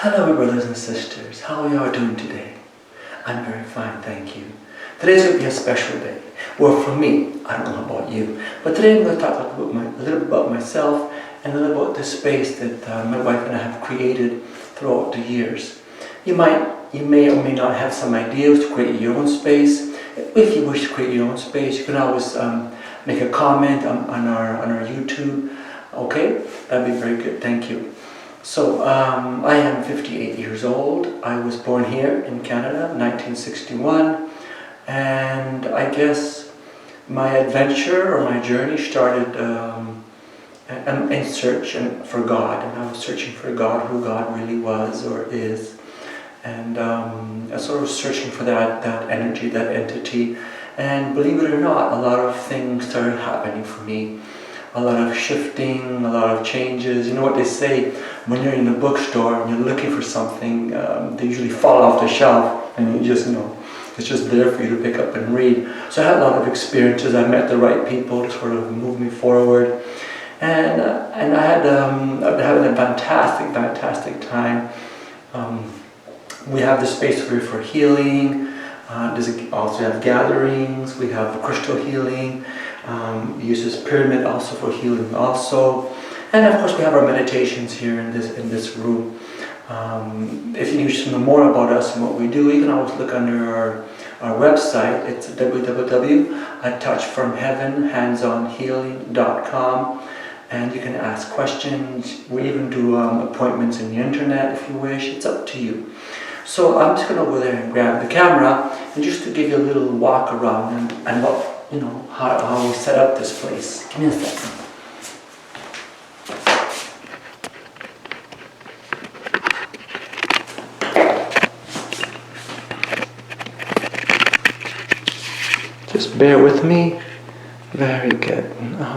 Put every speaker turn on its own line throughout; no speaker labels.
Hello brothers and sisters, how are you all doing today? I'm very fine, thank you. Today's going to be a special day. Well, for me, I don't know about you, but today I'm going to talk a little bit about myself and a little about the space that my wife and I have created throughout the years. You may or may not have some ideas to create your own space. If you wish to create your own space, you can always make a comment on our YouTube. Okay, that'd be very good, thank you. So, I am 58 years old. I was born here in Canada, 1961, and I guess my adventure or my journey started in search for God, and I was searching for God, who God really was or is, and I sort of searching for that energy, that entity, and believe it or not, a lot of things started happening for me. A lot of shifting, a lot of changes. You know what they say, when you're in a bookstore and you're looking for something, they usually fall off the shelf and you just know, it's just there for you to pick up and read. So I had a lot of experiences. I met the right people to sort of move me forward. And I had having a fantastic time. We have the space for healing. We also have gatherings. We have crystal healing. We use this pyramid also for healing also. And of course we have our meditations here in this room. If you need to know more about us and what we do, you can always look under our website. It's www.touchfromheavenhandsonhealing.com, and you can ask questions. We even do appointments in the internet if you wish. It's up to you. So I'm just going to go there and grab the camera and just to give you a little walk around and what, you know, how we set up this place. Give me a second. Just bear with me. Very good.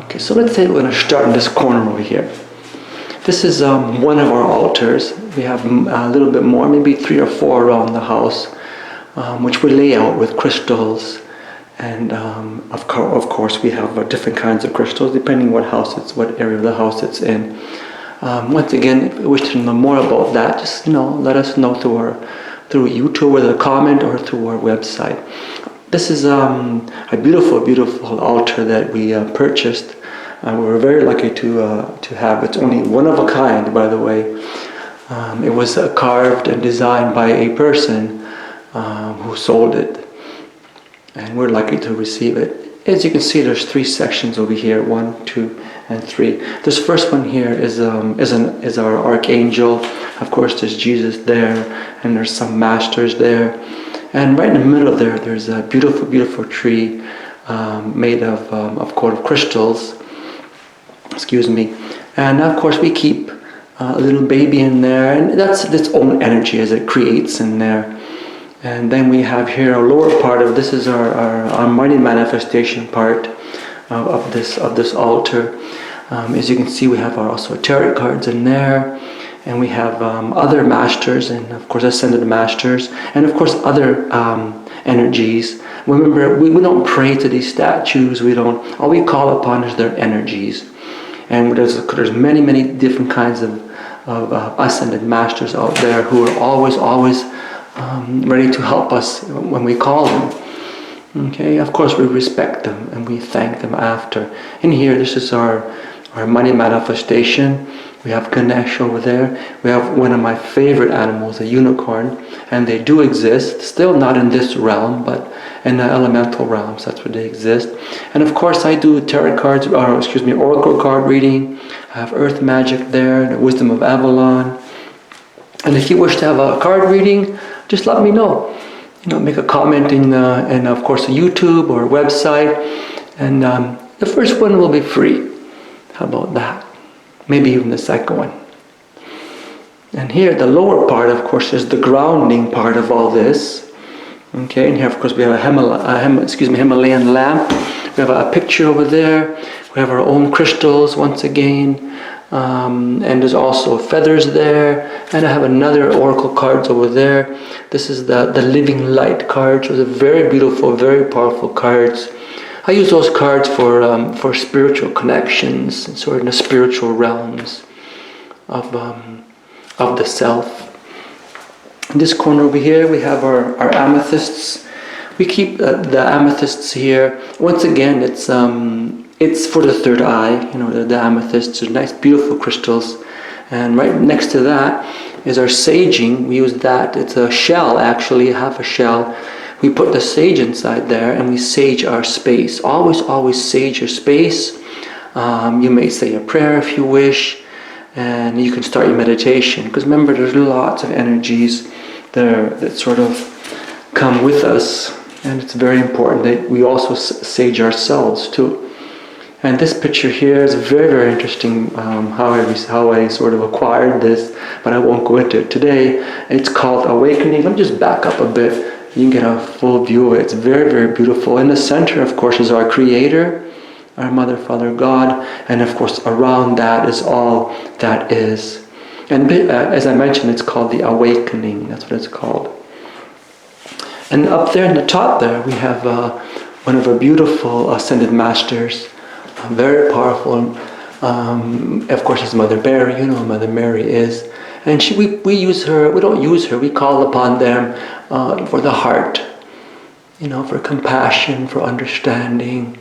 Okay, so let's say we're going to start in this corner over here. This is one of our altars. We have a little bit more, maybe 3 or 4 around the house, which we lay out with crystals. And of course we have different kinds of crystals depending what area of the house it's in. Once again, if you wish to know more about that, just let us know through YouTube with a comment or through our website. This is a beautiful altar that we purchased. We were very lucky to have. It's only one of a kind, by the way. It was carved and designed by a person who sold it. And we're lucky to receive it. As you can see, there's 3 sections over here, 1, 2, and 3. This first one here is our archangel. Of course, there's Jesus there, and there's some masters there. And right in the middle there's a beautiful tree made of crystals. Excuse me. And of course, we keep a little baby in there, and that's its own energy as it creates in there. And then we have here a lower part of this is our money manifestation part of this altar. As you can see, we have also tarot cards in there, and we have other masters, and of course ascended masters, and of course other energies. Remember, we don't pray to these statues. All we call upon is their energies. And there's many different kinds of ascended masters out there who are always ready to help us when we call them. Okay, of course we respect them and we thank them after. And here, this is our money manifestation. We have Ganesh over there. We have one of my favorite animals, a unicorn, and they do exist. Still not in this realm, but in the elemental realms. That's where they exist. And of course, I do tarot cards, oracle card reading. I have Earth Magic there, the Wisdom of Avalon. And if you wish to have a card reading, just let me know. Make a comment in of course YouTube or website, and the first one will be free. How about that? Maybe even the second one. And here, the lower part, of course, is the grounding part of all this. Okay, and here, of course, we have a Himalayan lamp. We have a picture over there. We have our own crystals once again. And there's also feathers there, and I have another oracle cards over there. This is the living light cards. Those are very beautiful, very powerful cards. I use those cards for spiritual connections, sort of in the spiritual realms of the self. In this corner over here, we have our amethysts. We keep the amethysts here. Once again, it's for the third eye. You know, the amethysts are nice, beautiful crystals. And right next to that is our saging. We use that. It's a shell, actually, half a shell. We put the sage inside there, and we sage our space. Always sage your space. You may say a prayer if you wish, and you can start your meditation. Because remember, there's lots of energies that sort of come with us, and it's very important that we also sage ourselves too. And this picture here is very, very interesting. How I sort of acquired this, but I won't go into it today. It's called Awakening. Let me just back up a bit. You can get a full view of it. It's very, very beautiful. In the center, of course, is our Creator, our Mother, Father, God, and of course, around that is all that is. And as I mentioned, it's called the Awakening. That's what it's called. And up there in the top there, we have one of our beautiful ascended masters, very powerful. Of course, it's Mother Mary. You know who Mother Mary is. And we use her. We don't use her. We call upon them for the heart, you know, for compassion, for understanding.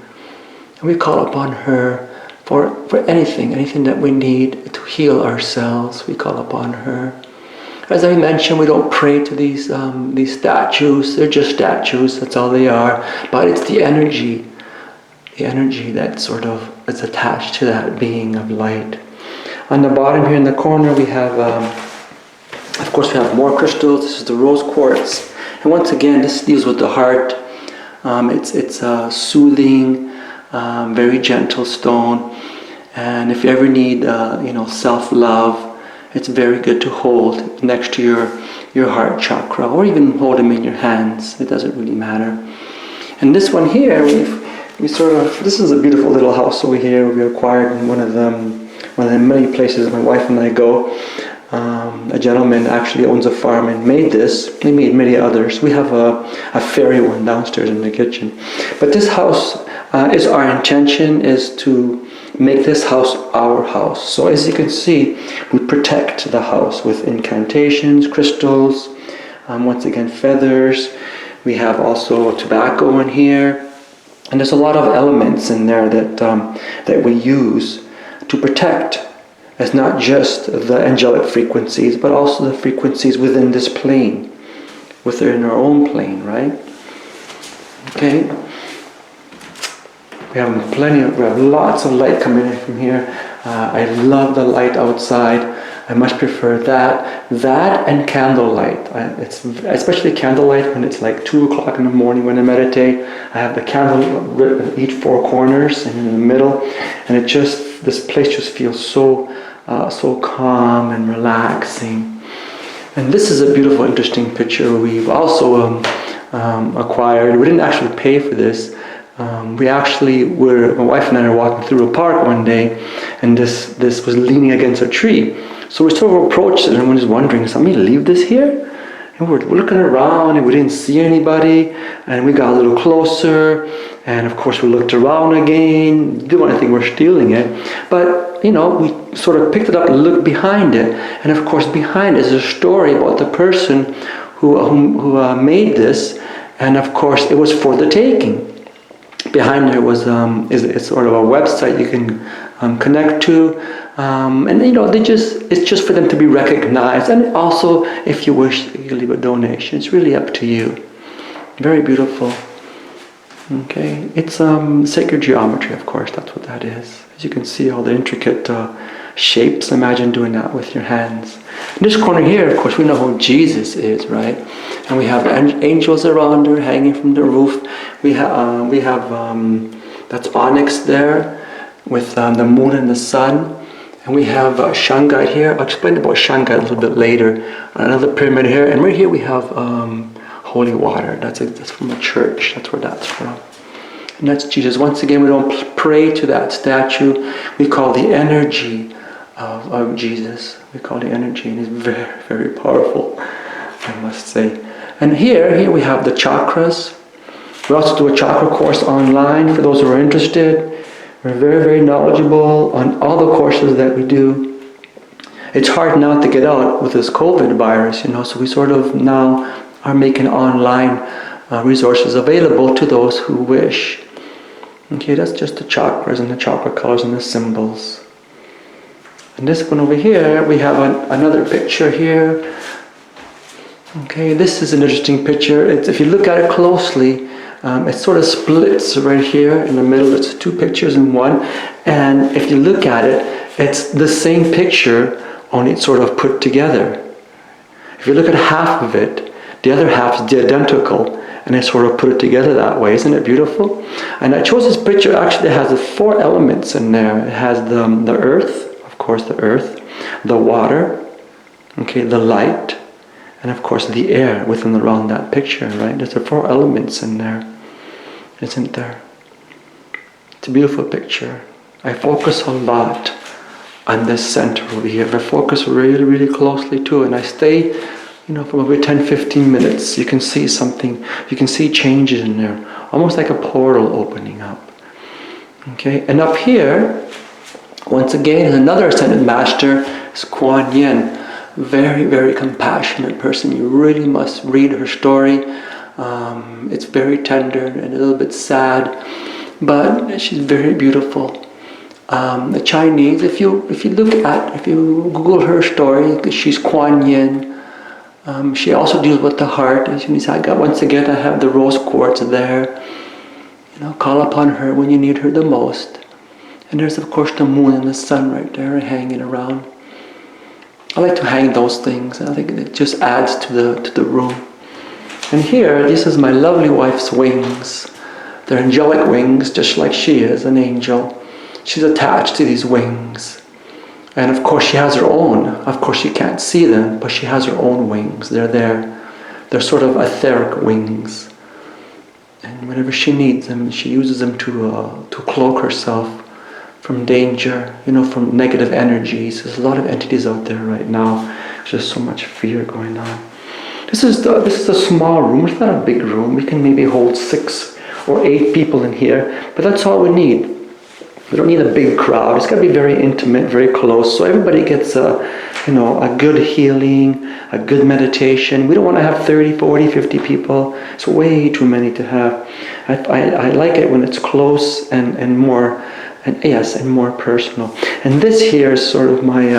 And we call upon her for anything that we need to heal ourselves. We call upon her. As I mentioned, we don't pray to these statues. They're just statues. That's all they are. But it's the energy that sort of is attached to that being of light. On the bottom here in the corner, we have, of course, we have more crystals. This is the rose quartz, and once again, this deals with the heart. It's a soothing, very gentle stone, and if you ever need, self-love, it's very good to hold next to your heart chakra, or even hold them in your hands. It doesn't really matter. And this one here, this is a beautiful little house over here. We acquired in one of the many places my wife and I go. A gentleman actually owns a farm and made this. He made many others. We have a fairy one downstairs in the kitchen. But this house is our intention is to make this house our house. So as you can see, we protect the house with incantations, crystals, once again feathers. We have also tobacco in here. And there's a lot of elements in there that we use to protect. It's not just the angelic frequencies, but also the frequencies within this plane, within our own plane, right? Okay. We have lots of light coming in from here. I love the light outside. I much prefer that and candlelight. It's especially candlelight when it's like 2 o'clock in the morning when I meditate. I have the candle at each 4 corners and in the middle, and this place just feels so calm and relaxing. And this is a beautiful, interesting picture. We've also acquired. We didn't actually pay for this. My wife and I were walking through a park one day, and this was leaning against a tree. So we sort of approached it, and everyone was wondering, did somebody leave this here? And we're looking around, and we didn't see anybody, and we got a little closer, and of course we looked around again. Didn't want to think we're stealing it, but we sort of picked it up and looked behind it, and of course behind it is a story about the person who made this, and of course it was for the taking. Behind there was is sort of a website you can connect to, and it's just for them to be recognized. And also, if you wish, you can leave a donation. It's really up to you. Very beautiful. Okay, it's sacred geometry, of course. That's what that is. As you can see, all the intricate shapes. Imagine doing that with your hands. In this corner here, of course, we know who Jesus is, right? And we have angels around her hanging from the roof. We have that's onyx there with the moon and the sun. And we have shungite here. I'll explain about shungite a little bit later. Another pyramid here. And right here we have holy water. That's from a church. That's where that's from. And that's Jesus. Once again, we don't pray to that statue. We call the energy of Jesus. We call the energy, and it's very, very powerful, I must say. And here we have the chakras. We also do a chakra course online for those who are interested. We're very, very knowledgeable on all the courses that we do. It's hard now to get out with this COVID virus, so we sort of now are making online resources available to those who wish. Okay, that's just the chakras and the chakra colors and the symbols. And this one over here, we have another picture here. Okay, this is an interesting picture. If you look at it closely, it sort of splits right here in the middle. It's two pictures in one. And if you look at it, it's the same picture, only it's sort of put together. If you look at half of it, the other half is identical, and I sort of put it together that way. Isn't it beautiful? And I chose this picture. Actually, it has the 4 elements in there. It has the earth, of course, the earth, the water, okay, the light, and of course the air within around that picture, right? There's the 4 elements in there, isn't there? It's a beautiful picture. I focus a lot on this center over here. I focus really, really closely too, and I stay, for about 10-15 minutes. You can see something, you can see changes in there, almost like a portal opening up. Okay, and up here, once again, another ascended master is Kuan Yin. Very, very compassionate person. You really must read her story. It's very tender and a little bit sad, but she's very beautiful. The Chinese, if you Google her story, she's Kuan Yin. She also deals with the heart. Once again, I have the rose quartz there. Call upon her when you need her the most. And there's of course the moon and the sun right there hanging around. I like to hang those things. I think it just adds to the room. And here, this is my lovely wife's wings. They're angelic wings, just like she is, an angel. She's attached to these wings. And of course she has her own. Of course you can't see them, but she has her own wings. They're there. They're sort of etheric wings. And whenever she needs them, she uses them to cloak herself from danger, from negative energies. There's a lot of entities out there right now. There's just so much fear going on. This is a small room. It's not a big room. We can maybe hold 6 or 8 people in here, but that's all we need. We don't need a big crowd. It's got to be very intimate, very close, so everybody gets a good healing, a good meditation. We don't want to have 30, 40, 50 people. It's way too many to have. I like it when it's close and more, and more personal. And this here is sort of my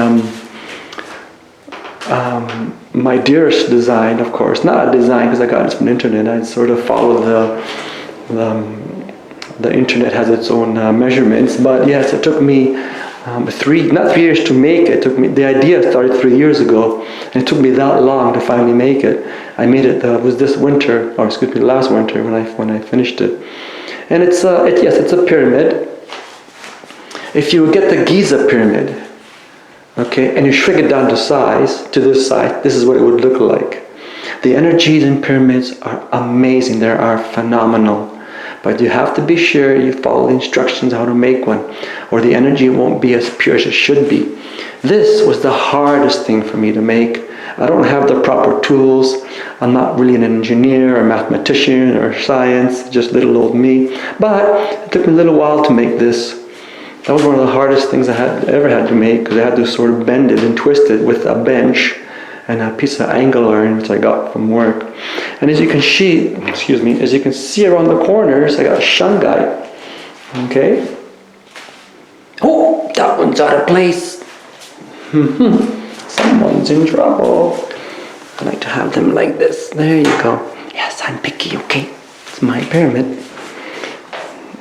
my dearest design, of course. Not a design because I got it from the internet. I sort of followed the internet has its own measurements, but yes, it took me not 3 years to make it. The idea started 3 years ago, and it took me that long to finally make it. I made it. Was this winter, last winter when I finished it. And it's a pyramid. If you get the Giza pyramid, okay, and you shrink it down to this size, this is what it would look like. The energies in pyramids are amazing. They are phenomenal. But you have to be sure you follow the instructions how to make one, or the energy won't be as pure as it should be. This was the hardest thing for me to make. I don't have the proper tools. I'm not really an engineer or mathematician or science, just little old me. But it took me a little while to make this. That was one of the hardest things I ever had to make, because I had to sort of bend it and twist it with a bench and a piece of angle iron, which I got from work. And as you can see around the corners, I got shungite. Okay. Oh, that one's out of place. Someone's in trouble. I like to have them like this. There you go. Yes, I'm picky. Okay, it's my pyramid.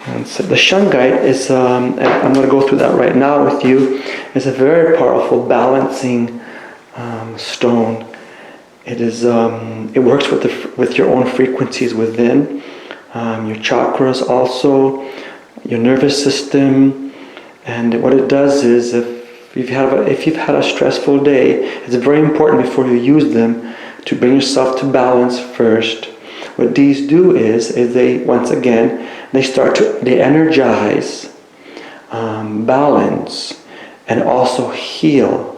And so the shungite is, I'm going to go through that right now with you. It's a very powerful balancing stone. It is. It works with your own frequencies within, your chakras also, your nervous system, and what it does is if you've had a stressful day, it's very important before you use them to bring yourself to balance first. What these do is they energize, balance, and also heal.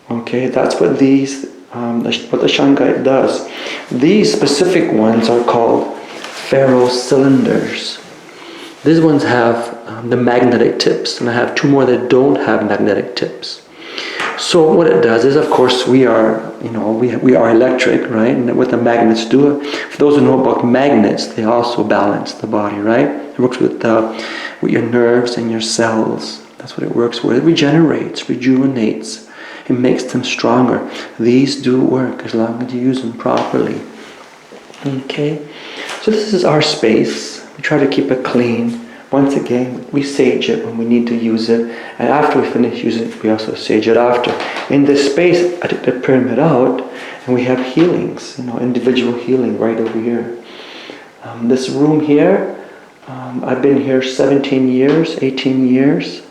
Okay, that's what what the shungite does. These specific ones are called ferrocylinders. These ones have the magnetic tips, and I have 2 more that don't have magnetic tips. So what it does is, of course, we are electric, right? And what the magnets do, for those who know about magnets, they also balance the body, right? It works with your nerves and your cells. That's what it works with. It regenerates, rejuvenates. It makes them stronger. These do work as long as you use them properly. Okay? So this is our space. We try to keep it clean. Once again, we sage it when we need to use it, and after we finish using it, we also sage it after. In this space, I took the pyramid out, and we have healings, individual healing right over here. This room here, I've been here 17 years, 18 years,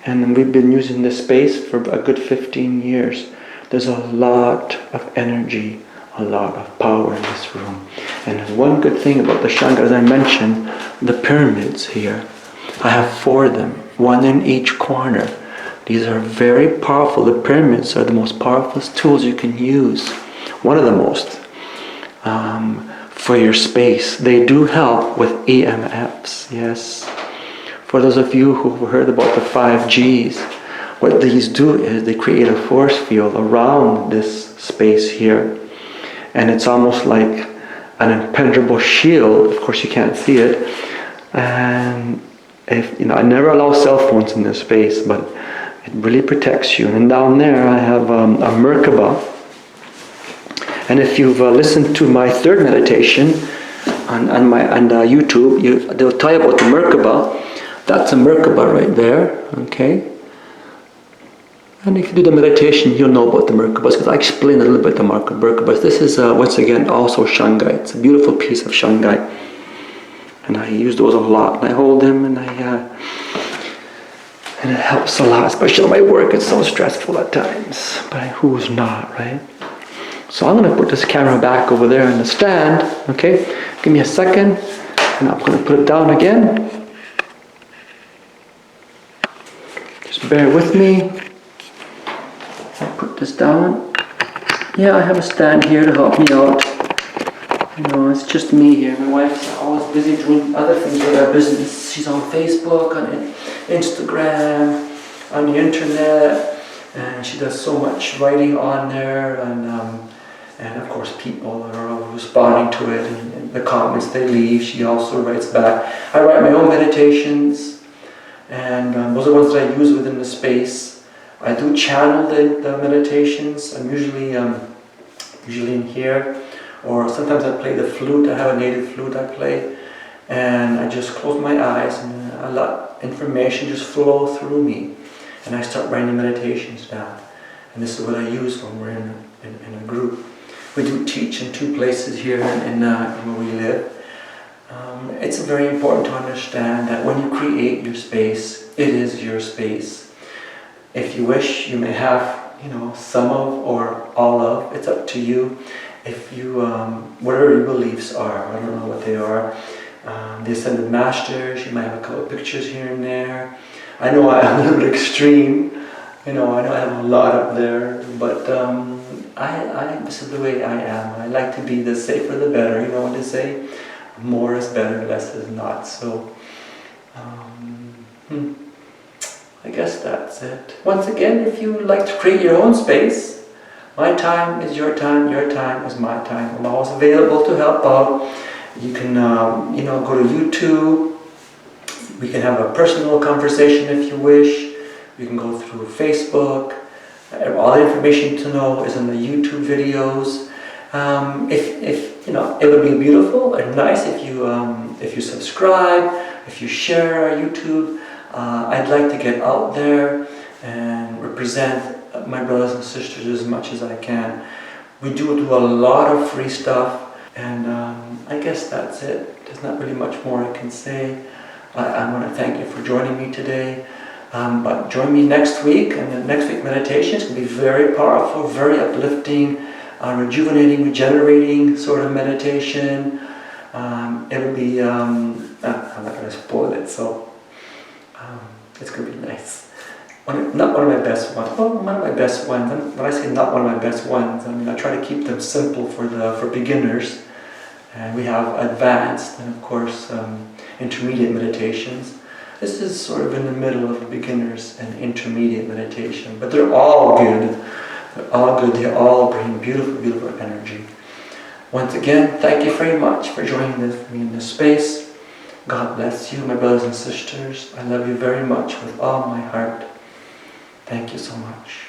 and we've been using this space for a good 15 years. There's a lot of energy, a lot of power in this room. And one good thing about the Shanga, as I mentioned, the pyramids here, I have 4 of them, 1 in each corner. These are very powerful. The pyramids are the most powerful tools you can use. One of the most for your space. They do help with EMFs, yes. For those of you who have heard about the 5Gs, what these do is they create a force field around this space here. And it's almost like an impenetrable shield. Of course, you can't see it. And I never allow cell phones in this space, but it really protects you. And down there, I have a Merkaba. And if you've listened to my 3rd meditation on YouTube, they'll tell you about the Merkaba. That's a Merkaba right there. Okay. And if you do the meditation, you'll know about the Merkabas, because I explain a little bit the Merkabas. This is, once again, also Shanghai. It's a beautiful piece of Shanghai. And I use those a lot. And I hold them, and and it helps a lot, especially in my work. It's so stressful at times. But who's not, right? So I'm going to put this camera back over there on the stand. Okay? Give me a second. And I'm going to put it down again. Just bear with me. I'll put this down. Yeah, I have a stand here to help me out. It's just me here. My wife's always busy doing other things with our business. She's on Facebook, on Instagram, on the internet, and she does so much writing on there, and of course people are responding to it, and the comments they leave, she also writes back. I write my own meditations, and those are the ones that I use within the space. I do channel the meditations. I'm usually in here, or sometimes I play the flute. I have a native flute I play, and I just close my eyes, and I let information just flow through me, and I start writing meditations down. And this is what I use when we're in a group. We do teach in 2 places here in where we live. It's very important to understand that when you create your space, it is your space. If you wish, you may have, some of or all of. It's up to you. If you, whatever your beliefs are, I don't know what they are. The Ascended Masters, you might have a couple of pictures here and there. I know I'm a little bit extreme. I know I have a lot up there, but this is the way I am. I like to be the safer the better. You know what they say? More is better, less is not. So, I guess that's it. Once again, if you would like to create your own space, my time is your time is my time. I'm always available to help out. You can, go to YouTube. We can have a personal conversation if you wish. You can go through Facebook. All the information to know is in the YouTube videos. It would be beautiful and nice if you subscribe, if you share our YouTube. I'd like to get out there and represent my brothers and sisters as much as I can. We do a lot of free stuff, and I guess that's it. There's not really much more I can say. I want to thank you for joining me today. But join me next week, and the next week meditation is going to be very powerful, very uplifting, rejuvenating, regenerating sort of meditation. It'll be, I'm not going to spoil it, so it's going to be nice. Not one of my best ones. Well, one of my best ones. When I say not one of my best ones, I mean I try to keep them simple for beginners. And we have advanced and of course intermediate meditations. This is sort of in the middle of beginners and intermediate meditation, but they're all good. They're all good. They all bring beautiful, beautiful energy. Once again, thank you very much for joining me in this space. God bless you, my brothers and sisters. I love you very much with all my heart. Thank you so much.